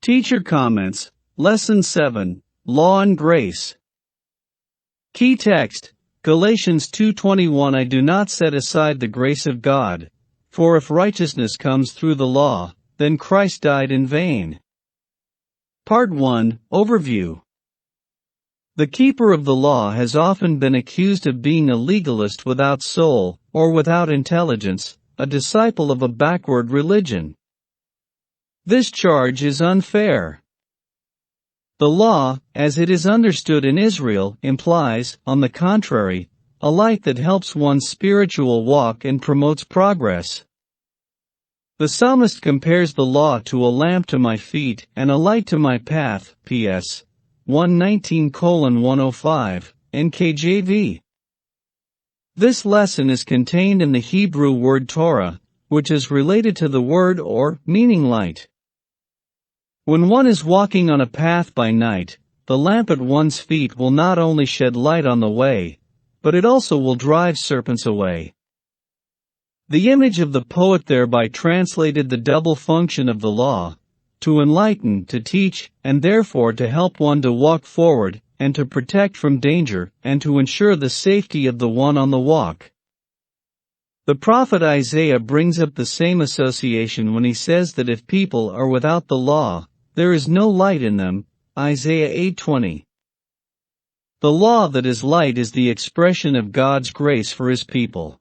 Teacher comments, Lesson 7, Law and Grace. Key text, Galatians 2:21 I do not set aside the grace of God, for if righteousness comes through the law, then Christ died in vain. Part 1, Overview. The keeper of the law has often been accused of being a legalist without soul, or without intelligence, a disciple of a backward religion. This charge is unfair. The law, as it is understood in Israel, implies, on the contrary, a light that helps one's spiritual walk and promotes progress. The psalmist compares the law to a lamp to my feet and a light to my path, PS 119:105, NKJV. This lesson is contained in the Hebrew word Torah, which is related to the word or meaning light. When one is walking on a path by night, the lamp at one's feet will not only shed light on the way, but it also will drive serpents away. The image of the poet thereby translated the double function of the law, to enlighten, to teach, and therefore to help one to walk forward, and to protect from danger, and to ensure the safety of the one on the walk. The prophet Isaiah brings up the same association when he says that if people are without the law, there is no light in them, Isaiah 8:20. The law that is light is the expression of God's grace for His people.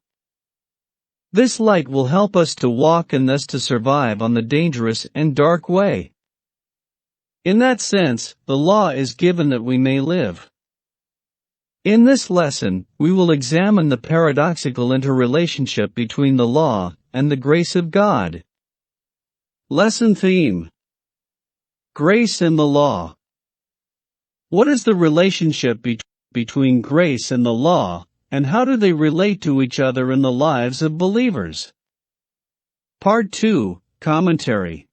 This light will help us to walk and thus to survive on the dangerous and dark way. In that sense, the law is given that we may live. In this lesson, we will examine the paradoxical interrelationship between the law and the grace of God. Lesson theme: Grace and the Law. What is the relationship between grace and the law, and how do they relate to each other in the lives of believers? Part 2, Commentary.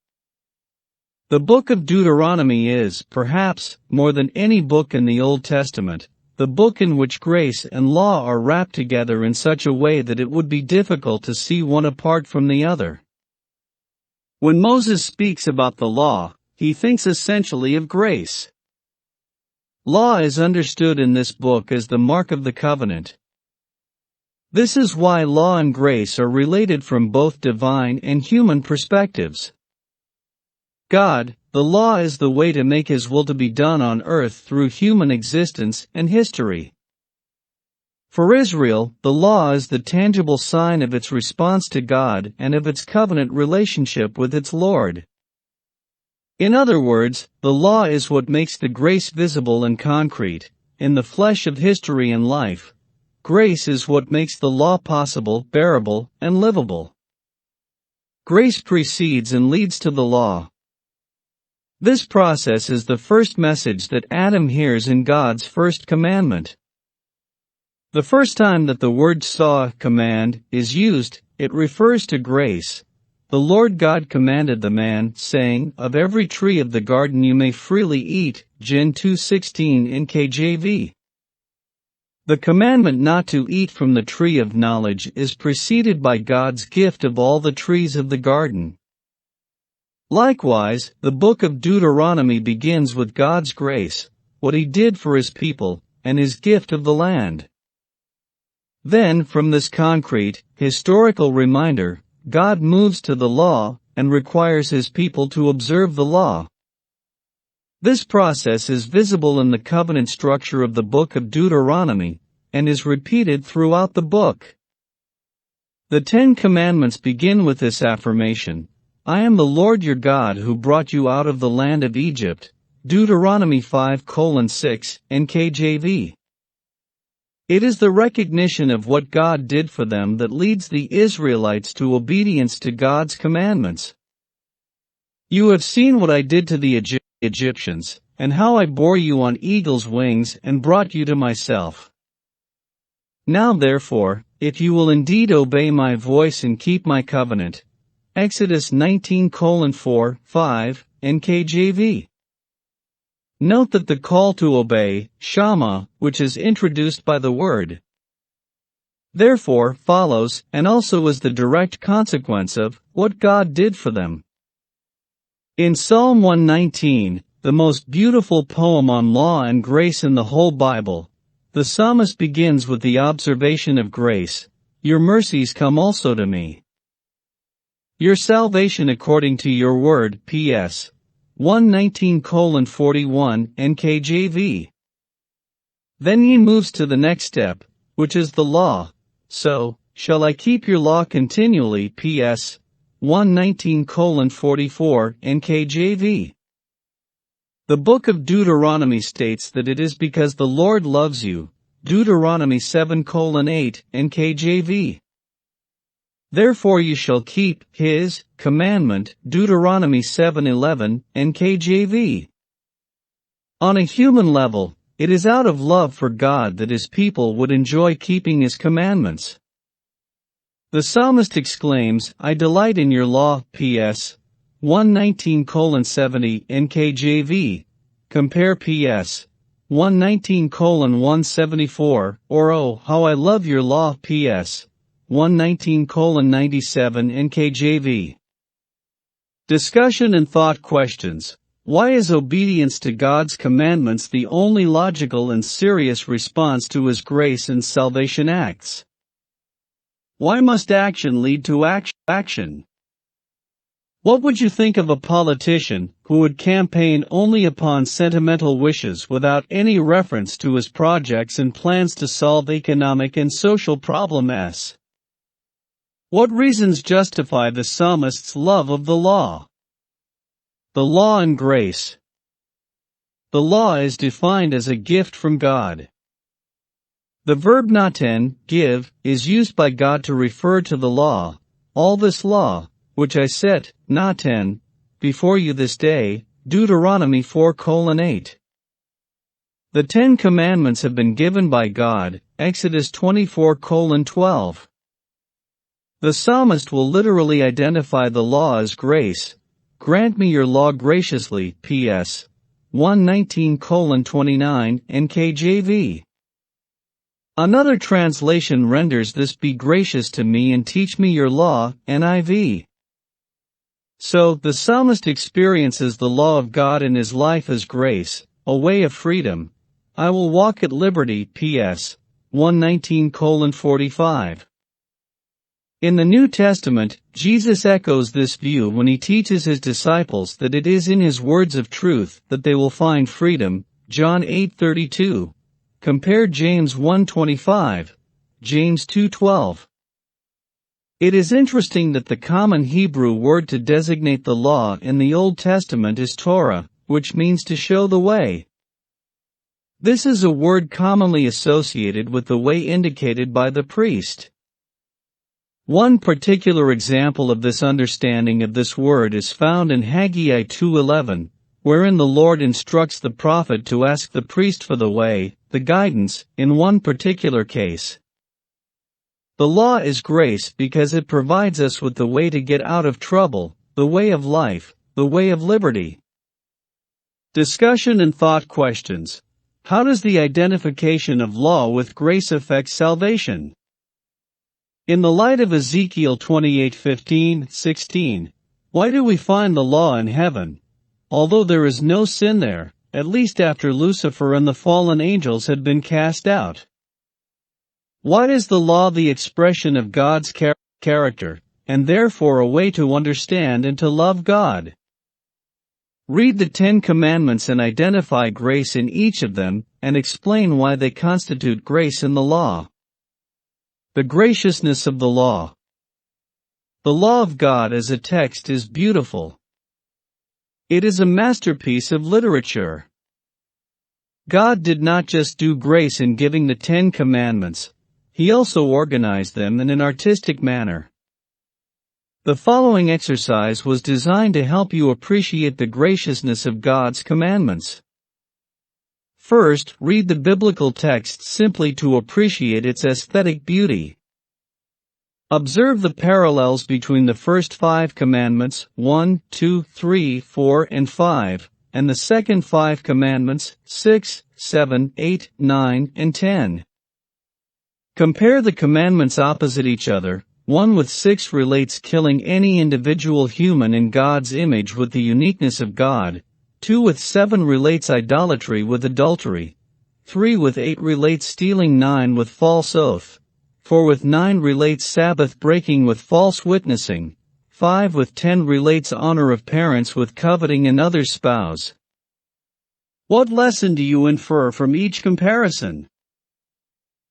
The book of Deuteronomy is, perhaps, more than any book in the Old Testament, the book in which grace and law are wrapped together in such a way that it would be difficult to see one apart from the other. When Moses speaks about the law, he thinks essentially of grace. Law is understood in this book as the mark of the covenant. This is why law and grace are related from both divine and human perspectives. God, the law is the way to make His will to be done on earth through human existence and history. For Israel, the law is the tangible sign of its response to God and of its covenant relationship with its Lord. In other words, the law is what makes the grace visible and concrete, in the flesh of history and life. Grace is what makes the law possible, bearable, and livable. Grace precedes and leads to the law. This process is the first message that Adam hears in God's first commandment. The first time that the word saw, command, is used, it refers to grace. The Lord God commanded the man, saying, Of every tree of the garden you may freely eat, Gen 2:16 NKJV. The commandment not to eat from the tree of knowledge is preceded by God's gift of all the trees of the garden. Likewise, the book of Deuteronomy begins with God's grace, what He did for His people, and His gift of the land. Then, from this concrete, historical reminder, God moves to the law, and requires His people to observe the law. This process is visible in the covenant structure of the book of Deuteronomy, and is repeated throughout the book. The 10 Commandments begin with this affirmation, I am the Lord your God who brought you out of the land of Egypt, Deuteronomy 5:6, NKJV. It is the recognition of what God did for them that leads the Israelites to obedience to God's commandments. You have seen what I did to the Egyptians, and how I bore you on eagle's wings and brought you to myself. Now therefore, if you will indeed obey my voice and keep my covenant, Exodus 19:4-5, NKJV. Note that the call to obey, Shama, which is introduced by the word therefore, follows, and also is the direct consequence of, what God did for them. In Psalm 119, the most beautiful poem on law and grace in the whole Bible, the psalmist begins with the observation of grace. Your mercies come also to me. Your salvation according to your word, PS 119:41 NKJV. Then he moves to the next step, which is the law. So, shall I keep your law continually, PS 119:44 NKJV. The book of Deuteronomy states that it is because the Lord loves you, Deuteronomy 7:8 NKJV. Therefore you shall keep his commandment, Deuteronomy 7:11 NKJV. On a human level, it is out of love for God that his people would enjoy keeping his commandments. The psalmist exclaims, I delight in your law, PS 119:70 NKJV. Compare PS 119:174, or oh, how I love your law, PS 119:97 NKJV. Discussion and thought questions. Why is obedience to God's commandments the only logical and serious response to his grace and salvation acts? Why must action lead to action? What would you think of a politician who would campaign only upon sentimental wishes without any reference to his projects and plans to solve economic and social problems? What reasons justify the psalmist's love of the law? The law and grace. The law is defined as a gift from God. The verb naten, give, is used by God to refer to the law, all this law, which I set, naten, before you this day, Deuteronomy 4:8. The 10 Commandments have been given by God, Exodus 24:12. The psalmist will literally identify the law as grace. Grant me your law graciously, PS 119:29 NKJV. Another translation renders this be gracious to me and teach me your law, NIV. So, the psalmist experiences the law of God in his life as grace, a way of freedom. I will walk at liberty, PS 119:45. In the New Testament, Jesus echoes this view when he teaches his disciples that it is in his words of truth that they will find freedom, John 8:32. Compare James 1:25, James 2:12. It is interesting that the common Hebrew word to designate the law in the Old Testament is Torah, which means to show the way. This is a word commonly associated with the way indicated by the priest. One particular example of this understanding of this word is found in Haggai 2:11, wherein the Lord instructs the prophet to ask the priest for the way, the guidance, in one particular case. The law is grace because it provides us with the way to get out of trouble, the way of life, the way of liberty. Discussion and thought questions. How does the identification of law with grace affect salvation? In the light of Ezekiel 28:15-16, why do we find the law in heaven? Although there is no sin there, at least after Lucifer and the fallen angels had been cast out. Why is the law the expression of God's character, and therefore a way to understand and to love God? Read the 10 Commandments and identify grace in each of them, and explain why they constitute grace in the law. The graciousness of the law. The law of God as a text is beautiful. It is a masterpiece of literature. God did not just do grace in giving the 10 Commandments, He also organized them in an artistic manner. The following exercise was designed to help you appreciate the graciousness of God's commandments. First, read the biblical text simply to appreciate its aesthetic beauty. Observe the parallels between the first 5 commandments, 1, 2, 3, 4, and 5, and the second 5 commandments, 6, 7, 8, 9, and 10. Compare the commandments opposite each other, 1 with 6 relates killing any individual human in God's image with the uniqueness of God, 2 with 7 relates idolatry with adultery, 3 with 8 relates stealing, 9 with false oath, 4 with 9 relates Sabbath breaking with false witnessing, 5 with 10 relates honor of parents with coveting another's spouse. What lesson do you infer from each comparison?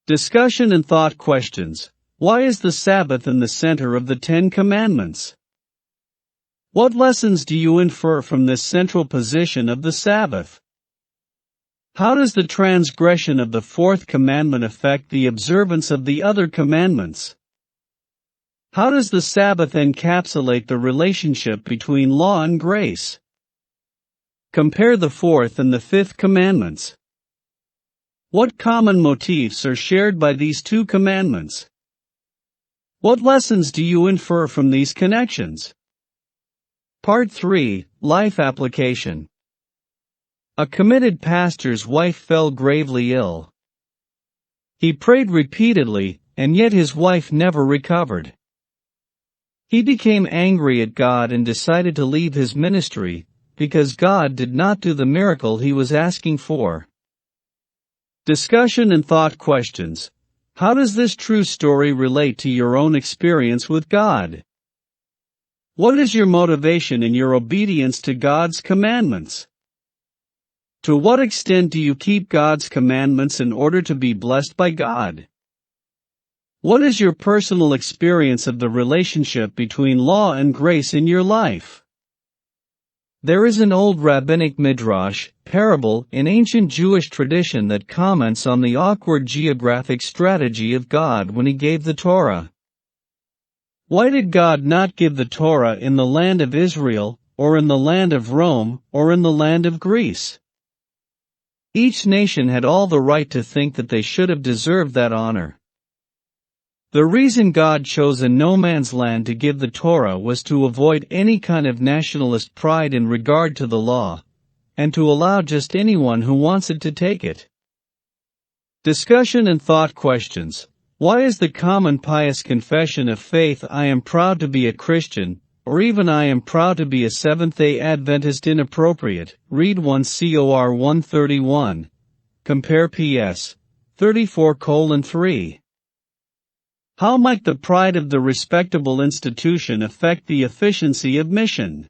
Discussion and thought questions. Why is the Sabbath in the center of the 10 Commandments? What lessons do you infer from this central position of the Sabbath? How does the transgression of the 4th commandment affect the observance of the other commandments? How does the Sabbath encapsulate the relationship between law and grace? Compare the 4th and the 5th commandments. What common motifs are shared by these 2 commandments? What lessons do you infer from these connections? Part 3, Life Application. A committed pastor's wife fell gravely ill. He prayed repeatedly, and yet his wife never recovered. He became angry at God and decided to leave his ministry, because God did not do the miracle he was asking for. Discussion and thought questions. How does this true story relate to your own experience with God? What is your motivation in your obedience to God's commandments? To what extent do you keep God's commandments in order to be blessed by God? What is your personal experience of the relationship between law and grace in your life? There is an old rabbinic midrash, parable, in ancient Jewish tradition that comments on the awkward geographic strategy of God when He gave the Torah. Why did God not give the Torah in the land of Israel, or in the land of Rome, or in the land of Greece? Each nation had all the right to think that they should have deserved that honor. The reason God chose a no-man's land to give the Torah was to avoid any kind of nationalist pride in regard to the law, and to allow just anyone who wants it to take it. Discussion and thought questions. Why is the common pious confession of faith "I am proud to be a Christian," or even "I am proud to be a Seventh-day Adventist" inappropriate? Read 1 Cor 1:31. Compare PS 34:3. How might the pride of the respectable institution affect the efficiency of mission?